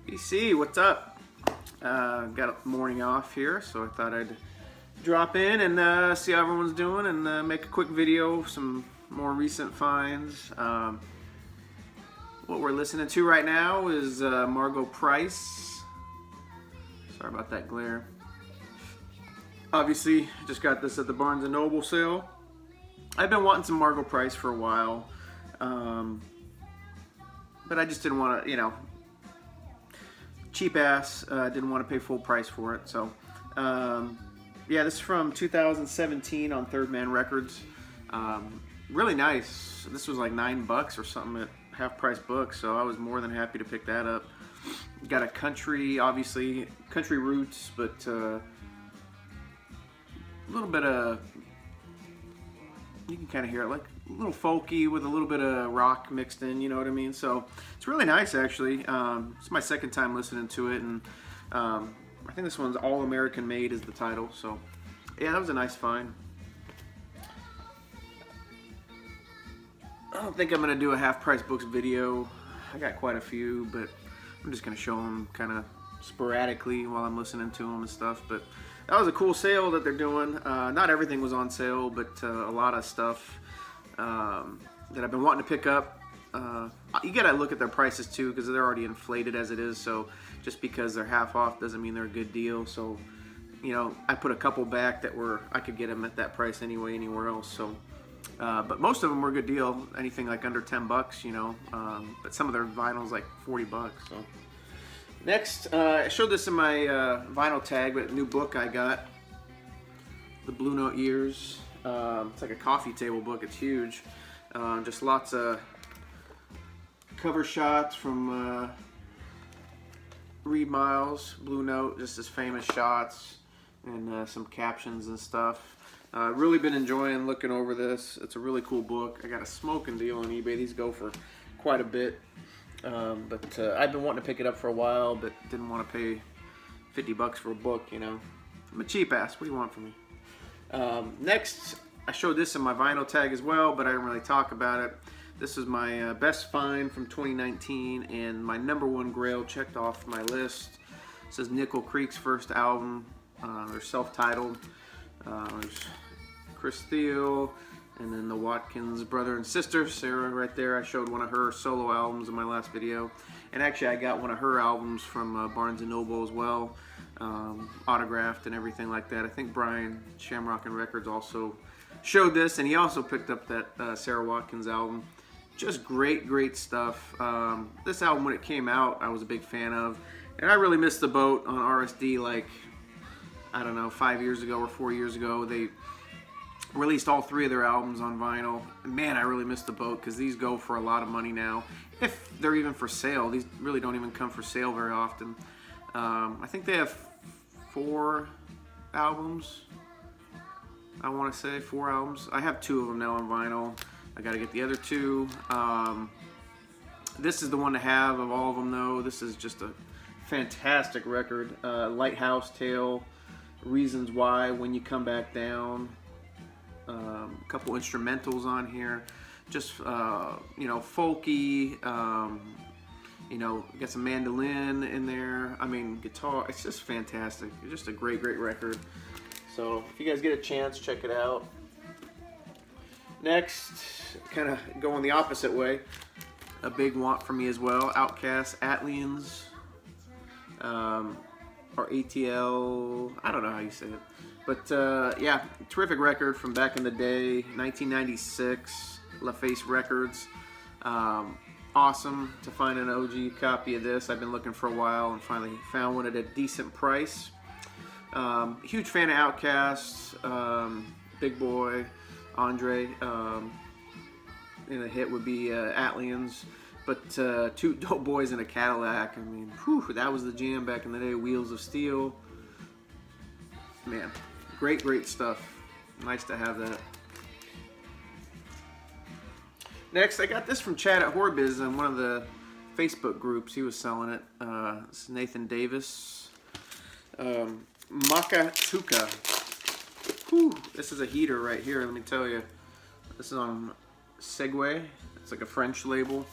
BC, what's up? Got a morning off here, so I thought I'd drop in and see how everyone's doing and make a quick video of some more recent finds. What we're listening to right now is Margo Price. Sorry about that glare. Obviously, just got this at the Barnes & Noble sale. I've been wanting some Margo Price for a while, but I just didn't want to, cheap ass. Didn't want to pay full price for it. So, yeah, this is from 2017 on Third Man Records. Really nice. This was like $9 or something at half price book, so I was more than happy to pick that up. Got a country, obviously, country roots, but a little bit of, you can kind of hear it, like a little folky with a little bit of rock mixed in, you know what I mean? So it's really nice, actually. It's my second time listening to it, and I think this one's All American Made is the title. So yeah, that was a nice find. I don't think I'm gonna do a half price books video. I got quite a few, but I'm just gonna show them kind of sporadically while I'm listening to them and stuff. But that was a cool sale that they're doing. Not everything was on sale, but a lot of stuff that I've been wanting to pick up. You gotta look at their prices too, because they're already inflated as it is. So just because they're half off doesn't mean they're a good deal. So, I put a couple back that I could get them at that price anyway, anywhere else. So, but most of them were a good deal. Anything like under $10, but some of their vinyls like $40. So. Next, I showed this in my vinyl tag, but a new book I got, the Blue Note Years. It's like a coffee table book. It's huge. Just lots of cover shots from Reed Miles, Blue Note, just his famous shots, and some captions and stuff. Really been enjoying looking over this. It's a really cool book. I got a smoking deal on eBay. These go for quite a bit. But I've been wanting to pick it up for a while, but didn't want to pay $50 for a book, I'm a cheap ass. What do you want from me? Next, I showed this in my vinyl tag as well, but I didn't really talk about it. This is my best find from 2019 and my #1 grail checked off my list. This is Nickel Creek's first album. They're self-titled. There's Chris Steele, and then the Watkins brother and sister, Sarah, right there. I showed one of her solo albums in my last video. And actually, I got one of her albums from Barnes & Noble as well, autographed and everything like that. I think Brian, Shamrock and Records, also showed this, and he also picked up that Sarah Watkins album. Just great, great stuff. This album, when it came out, I was a big fan of. And I really missed the boat on RSD, like, I don't know, 5 years ago or 4 years ago. They released all 3 of their albums on vinyl. Man, I really missed the boat, because these go for a lot of money now, if they're even for sale. These really don't even come for sale very often. I think they have 4 albums. I want to say 4 albums. I have 2 of them now on vinyl. I got to get the other 2. This is the one to have of all of them, though. This is just a fantastic record. Lighthouse Tale, Reasons Why, When You Come Back Down. A couple instrumentals on here, just folky. Got some mandolin in there. I mean, guitar. It's just fantastic. It's just a great, great record. So if you guys get a chance, check it out. Next, kind of going the opposite way. A big want for me as well. Outkast, Atlians, or ATL. I don't know how you say it. But yeah, terrific record from back in the day, 1996, LaFace Records. Awesome to find an OG copy of this. I've been looking for a while and finally found one at a decent price. Huge fan of Outkast, Big Boy, Andre. And a hit would be Atlians. But 2 Dope Boys in a Cadillac. I mean, whew, that was the jam back in the day. Wheels of Steel. Man. Great, great stuff. Nice to have that. Next, I got this from Chad at Horbiz in one of the Facebook groups. He was selling it. This is Nathan Davis. Makatuka. Whew, this is a heater right here, let me tell you. This is on Segway. It's like a French label.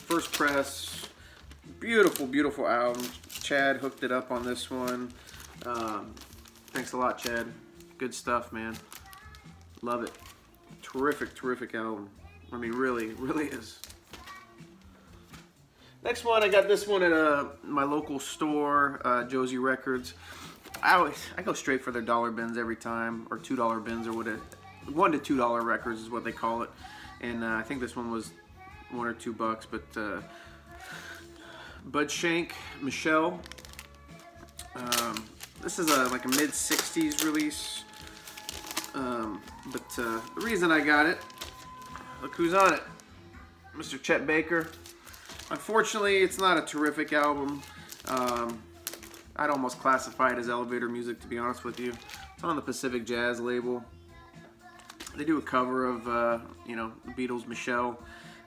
First press, Beautiful, beautiful album. Chad hooked it up on this one. Thanks a lot, Chad. Good stuff, man. Love it. Terrific, terrific album. I mean, really, really is. Next one, I got this one at my local store, Josie Records. I go straight for their dollar bins every time, or $2 bins, or whatever. $1 to $2 records is what they call it. And I think this one was $1 or $2, but Bud Shank, Michelle. This is like a mid-60s release. But the reason I got it, look who's on it. Mr. Chet Baker. Unfortunately, it's not a terrific album. I'd almost classify it as elevator music, to be honest with you. It's on the Pacific Jazz label. They do a cover of, the Beatles' Michelle.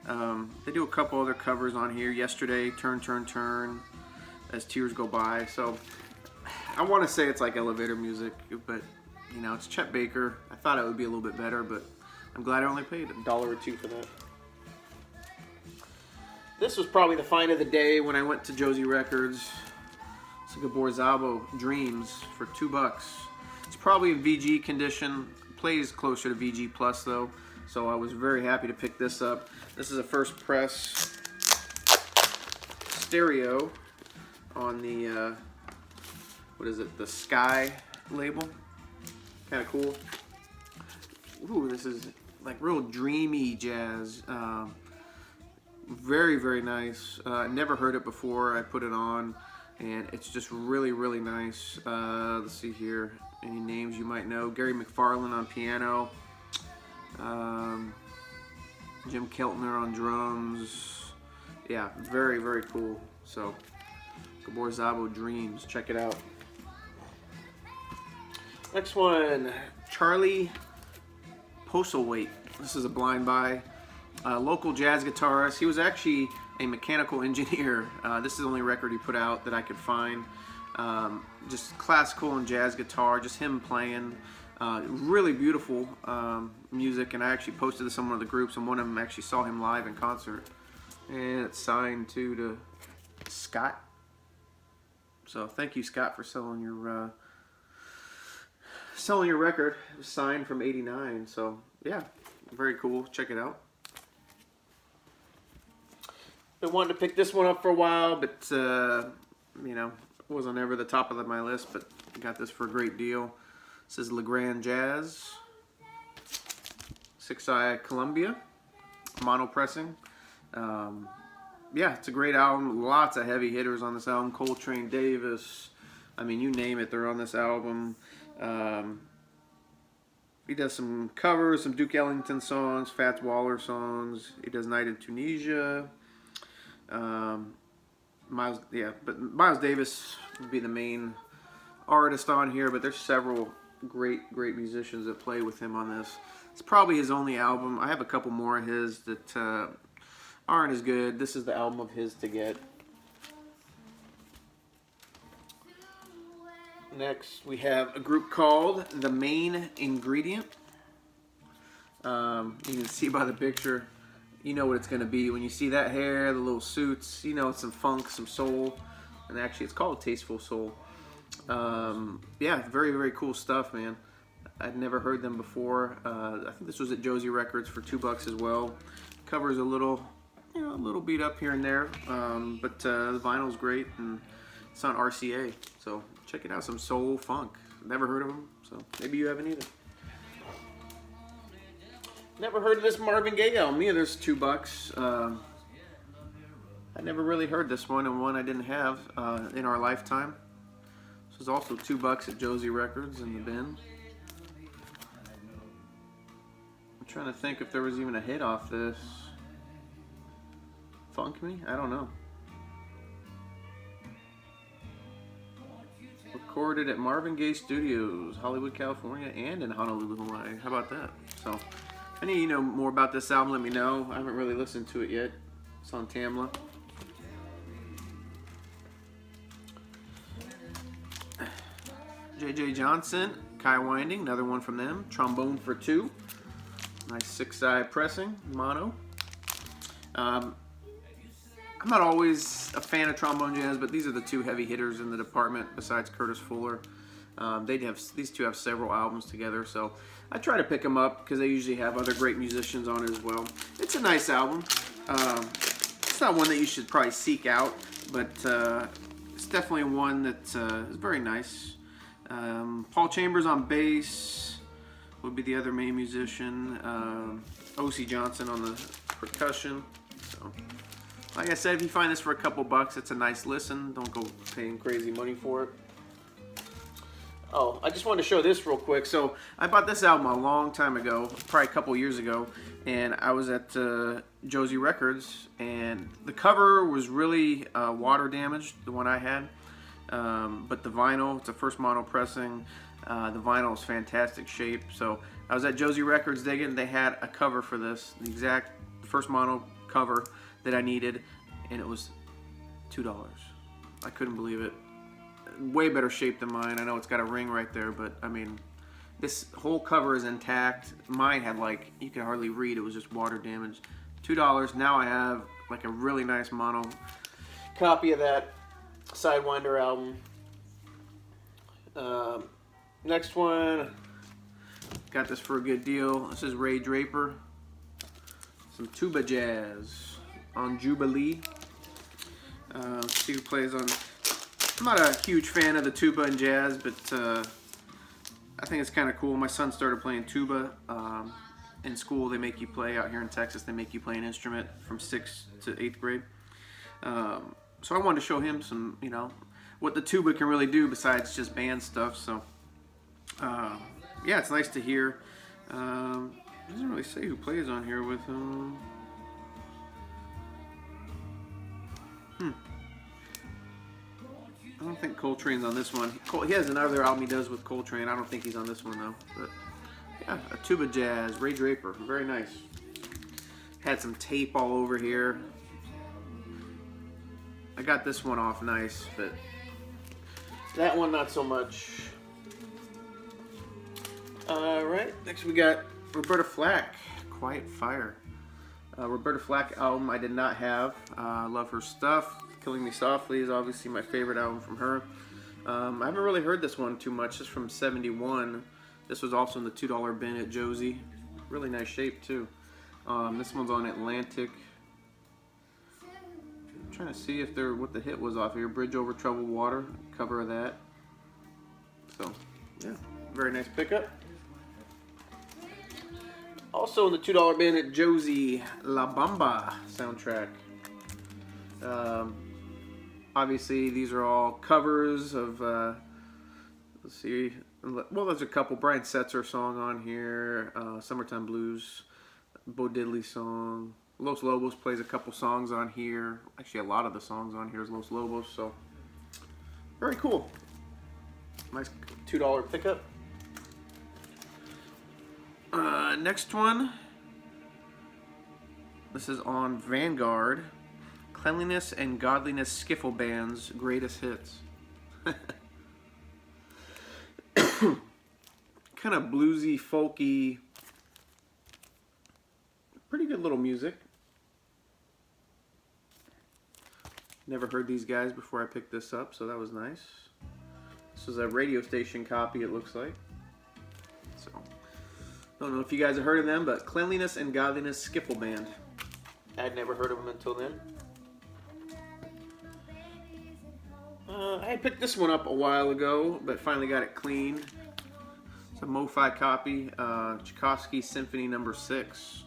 They do a couple other covers on here. Yesterday, Turn, Turn, Turn, As Tears Go By. So I want to say it's like elevator music, but it's Chet Baker. I thought it would be a little bit better, but I'm glad I only paid $1 or $2 for that. This was probably the find of the day when I went to Josie Records. It's a Abba Dreams for $2. It's probably in VG condition. Plays closer to VG Plus though, so I was very happy to pick this up. This is a first press stereo on the the Sky label. Kind of cool. Ooh, this is like real dreamy jazz. Very, very nice. Never heard it before. I put it on, and it's just really, really nice. Let's see here. Any names you might know? Gary McFarlane on piano. Jim Keltner on drums. Yeah, very, very cool. So, Abba Dreams. Check it out. Next one, Charlie Postal. This is a blind buy. Local jazz guitarist. He was actually a mechanical engineer. This is the only record he put out that I could find. Just classical and jazz guitar, just him playing. Really beautiful music, and I actually posted this on one of the groups, and one of them actually saw him live in concert. And it's signed to Scott. So thank you, Scott, for selling your record. It was signed from '89. So yeah, very cool. Check it out. Been wanting to pick this one up for a while, but wasn't ever the top of my list, but got this for a great deal. This is Legrand Jazz, 6-eye Columbia, mono pressing. Yeah, it's a great album. Lots of heavy hitters on this album. Coltrane, Davis, I mean, you name it, they're on this album. He does some covers, some Duke Ellington songs, Fats Waller songs. He does Night in Tunisia. Miles Davis would be the main artist on here, but there's several great musicians that play with him on this. It's probably his only album. I have a couple more of his that aren't as good. This is the album of his to get. Next, we have a group called The Main Ingredient. You can see by the picture, you know what it's going to be. When you see that hair, the little suits, you know it's some funk, some soul. And actually, it's called Tasteful Soul. Yeah, very, very cool stuff, man. I'd never heard them before. I think this was at Josie Records for $2 as well. Cover's a little beat up here and there, but the vinyl's great, and it's on RCA. So check it out, some soul funk. Never heard of them, so maybe you haven't either. Never heard of this Marvin Gaye album either. It's $2. I never really heard this one, and one I didn't have in our lifetime. This was also $2 at Josie Records in the bin. I'm trying to think if there was even a hit off this. Funk Me? I don't know. Recorded at Marvin Gaye Studios, Hollywood, California, and in Honolulu, Hawaii. How about that? So, if any of you know more about this album, let me know. I haven't really listened to it yet. It's on Tamla. J.J. Johnson, Kai Winding, another one from them. Trombone for $2. Nice 6-eye pressing, mono. I'm not always a fan of trombone jazz, but these are the two heavy hitters in the department besides Curtis Fuller. These two have several albums together, so I try to pick them up because they usually have other great musicians on it as well. It's a nice album. It's not one that you should probably seek out, but it's definitely one that is very nice. Paul Chambers on bass would be the other main musician. O.C. Johnson on the percussion. So, like I said, if you find this for a couple bucks, it's a nice listen. Don't go paying crazy money for it. Oh, I just wanted to show this real quick. So I bought this album a long time ago, probably a couple years ago, and I was at Josie Records, and the cover was really water damaged, the one I had. But the vinyl, it's a first mono pressing. The vinyl is fantastic shape. So I was at Josie Records digging. They had a cover for this, the exact first mono cover that I needed, and it was $2. I couldn't believe it. Way better shape than mine. I know it's got a ring right there, but I mean, this whole cover is intact. Mine had, like, you could hardly read. It was just water damaged. $2. Now I have like a really nice mono copy of that Sidewinder album. Next one, got this for a good deal. This is Ray Draper. Some tuba jazz on Jubilee. Let's see who plays on. I'm not a huge fan of the tuba and jazz, but I think it's kind of cool. My son started playing tuba in school. They make you play out here in Texas. They make you play an instrument from 6th to 8th grade. So I wanted to show him some, you know, what the tuba can really do besides just band stuff. So yeah, it's nice to hear. It doesn't really say who plays on here with him. I don't think Coltrane's on this one. He has another album he does with Coltrane. I don't think he's on this one though. But yeah, a tuba jazz, Ray Draper, very nice. Had some tape all over here. I got this one off nice, but that one not so much. Alright, next we got Roberta Flack, Quiet Fire. Roberta Flack album I did not have. I love her stuff. Killing Me Softly is obviously my favorite album from her. I haven't really heard this one too much. It's from '71. This was also in the $2 bin at Josie. Really nice shape too. This one's on Atlantic. I'm trying to see if what the hit was off here. Bridge Over Troubled Water, cover of that. So yeah, very nice pickup. Also in the $2 bin at Josie La Bamba soundtrack. Obviously, these are all covers of, let's see, well, there's a couple. Brian Setzer song on here, Summertime Blues, Bo Diddley song. Los Lobos plays a couple songs on here. Actually, a lot of the songs on here is Los Lobos, so very cool. Nice $2 pickup. Next one, this is on Vanguard. Cleanliness and Godliness Skiffle Band's Greatest Hits. Kind of bluesy, folky, pretty good little music. Never heard these guys before I picked this up, so that was nice. This was a radio station copy, it looks like. So, don't know if you guys have heard of them, but Cleanliness and Godliness Skiffle Band. I'd never heard of them until then. I had picked this one up a while ago, but finally got it cleaned. It's a MoFi copy, Tchaikovsky Symphony No. 6,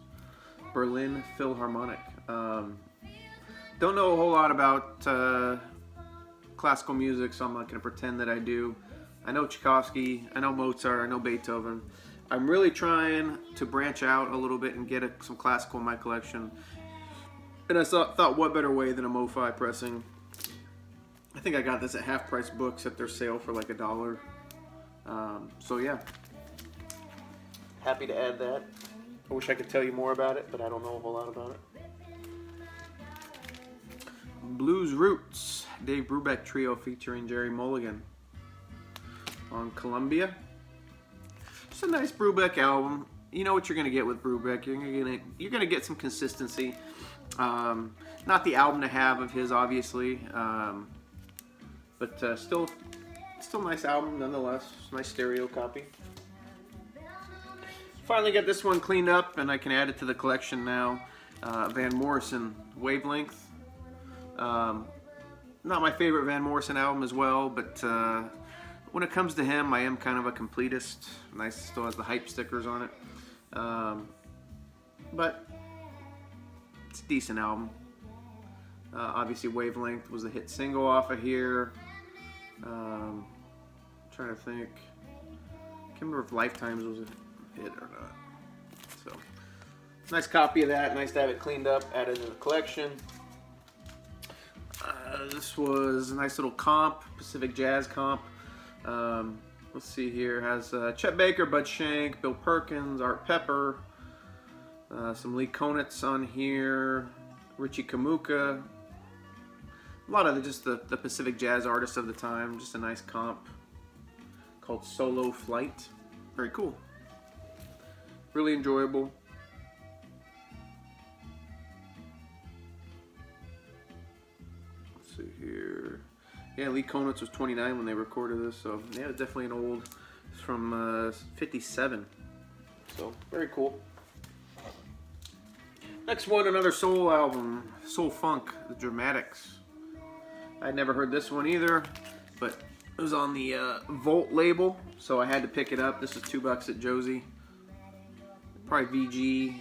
Berlin Philharmonic. Don't know a whole lot about classical music, so I'm not going to pretend that I do. I know Tchaikovsky, I know Mozart, I know Beethoven. I'm really trying to branch out a little bit and get some classical in my collection. And I thought what better way than a MoFi pressing. I think I got this at Half Price Books at their sale for like $1. So yeah, happy to add that. I wish I could tell you more about it, but I don't know a whole lot about it. Blues Roots, Dave Brubeck Trio featuring Jerry Mulligan on Columbia. It's a nice Brubeck album. You know what you're gonna get with Brubeck. You're gonna get some consistency. Not the album to have of his, obviously, but still nice album nonetheless. Nice stereo copy. Finally got this one cleaned up, and I can add it to the collection now. Van Morrison, Wavelength. Not my favorite Van Morrison album as well, but when it comes to him, I am kind of a completist. Nice, still has the hype stickers on it. But it's a decent album. Obviously, Wavelength was a hit single off of here. Trying to think. Can't remember if Lifetimes was a hit or not. So, nice copy of that. Nice to have it cleaned up, added to the collection. This was a nice little comp, Pacific Jazz comp. Let's see here. Has Chet Baker, Bud Shank, Bill Perkins, Art Pepper, some Lee Konitz on here, Richie Kamuka. A lot of just the Pacific Jazz artists of the time. Just a nice comp called Solo Flight. Very cool. Really enjoyable. Let's see here. Yeah, Lee Konitz was 29 when they recorded this, so yeah, definitely an old. It's from 57. So, very cool. Next one, another soul album, Soul Funk, The Dramatics. I'd never heard this one either, but it was on the Volt label, so I had to pick it up. This is $2 at Josie. Probably VG,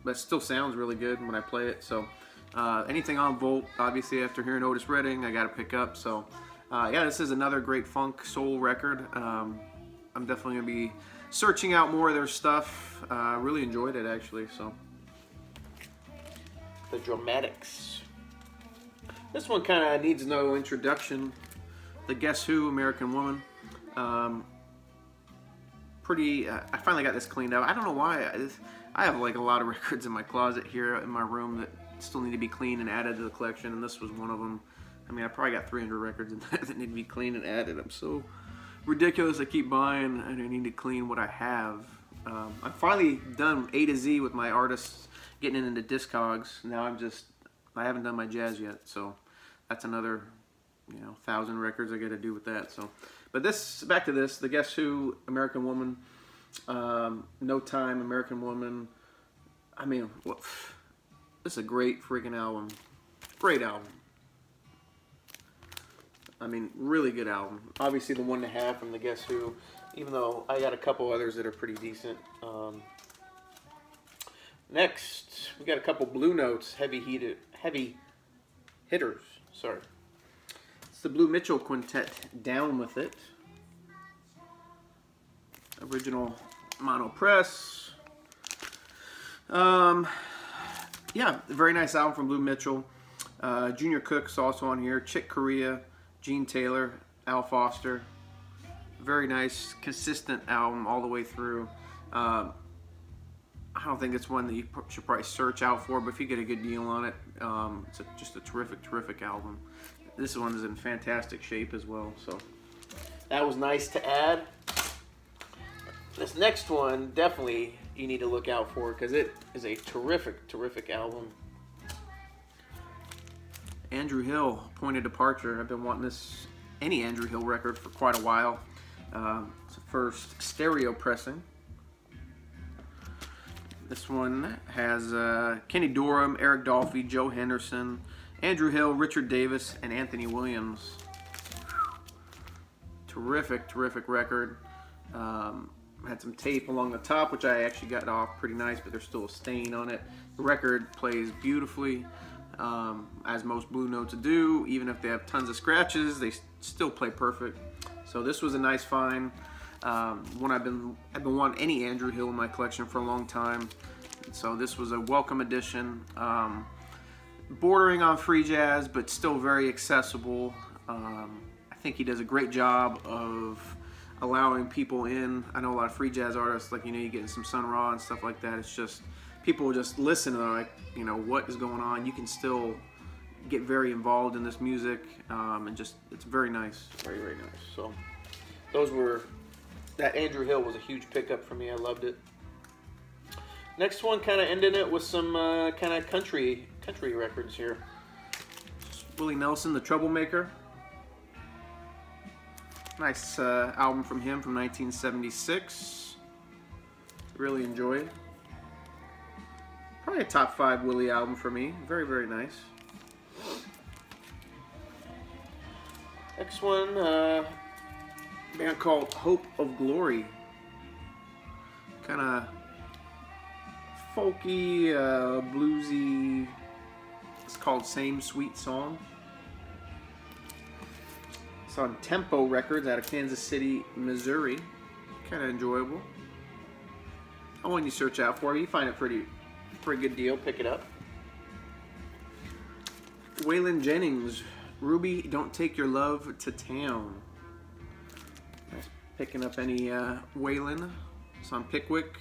but it still sounds really good when I play it. So anything on Volt, obviously after hearing Otis Redding, I got to pick up. So yeah, this is another great funk soul record. I'm definitely going to be searching out more of their stuff. Really enjoyed it actually. So The Dramatics. This one kind of needs no introduction. The Guess Who, American Woman. I finally got this cleaned out. I don't know why. I have like a lot of records in my closet here in my room that still need to be cleaned and added to the collection, and this was one of them. I mean, I probably got 300 records in that that need to be cleaned and added. I'm so ridiculous. I keep buying, and I need to clean what I have. I'm finally done A to Z with my artists, getting into Discogs. Now I haven't done my jazz yet, so that's another 1,000 records I got to do with that. So, but back to this, the Guess Who, American Woman, No Time, American Woman. I mean, this is a great freaking album. Great album. I mean, really good album. Obviously, the 1.5 from the Guess Who, even though I got a couple others that are pretty decent. Next, we got a couple Blue Notes, heavy hitters. Sorry. It's the Blue Mitchell Quintet, Down With It. Original mono press. Yeah, very nice album from Blue Mitchell. Junior Cook's also on here. Chick Corea, Gene Taylor, Al Foster. Very nice, consistent album all the way through. I don't think it's one that you should probably search out for, but if you get a good deal on it, it's just a terrific album. This one is in fantastic shape as well, so that was nice to add. This next one, definitely you need to look out for because it is a terrific album. Andrew Hill, Point of Departure. I've been wanting any Andrew Hill record for quite a while. It's the first stereo pressing. This one has Kenny Dorham, Eric Dolphy, Joe Henderson, Andrew Hill, Richard Davis, and Anthony Williams. Terrific record. Had some tape along the top, which I actually got off pretty nice, but there's still a stain on it. The record plays beautifully, as most Blue Notes do. Even if they have tons of scratches, they still play perfect. So this was a nice find. One I've been wanting any Andrew Hill in my collection for a long time. So this was a welcome addition. Bordering on free jazz, but still very accessible. I think he does a great job of allowing people in. I know a lot of free jazz artists, like, you get some Sun Ra and stuff like that. It's just, people just listen and they're like, what is going on? You can still get very involved in this music, and just, it's very nice. Very nice. So that Andrew Hill was a huge pickup for me. I loved it. Next one, kind of ending it with some kind of country Country Records here. Willie Nelson, The Troublemaker. Nice album from him from 1976. Really enjoyed. Probably a top 5 Willie album for me. Very, very nice. Next one, a band called Hope of Glory. Kind of folky, bluesy. It's called Same Sweet Song. It's on Tempo Records out of Kansas City, Missouri. Kind of enjoyable. I want you to search out for it. You find it pretty good deal. Pick it up. Waylon Jennings, Ruby, Don't Take Your Love to Town. Nice picking up any Waylon. It's on Pickwick.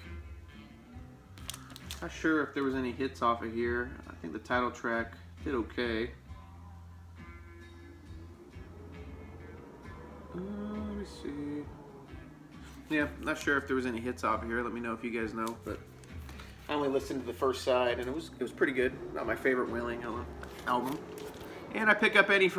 Not sure if there was any hits off of here. I think the title track did okay. Let me see. Yeah, not sure if there was any hits off of here. Let me know if you guys know. But I only listened to the first side, and it was pretty good. Not my favorite Wailing album. And I pick up any from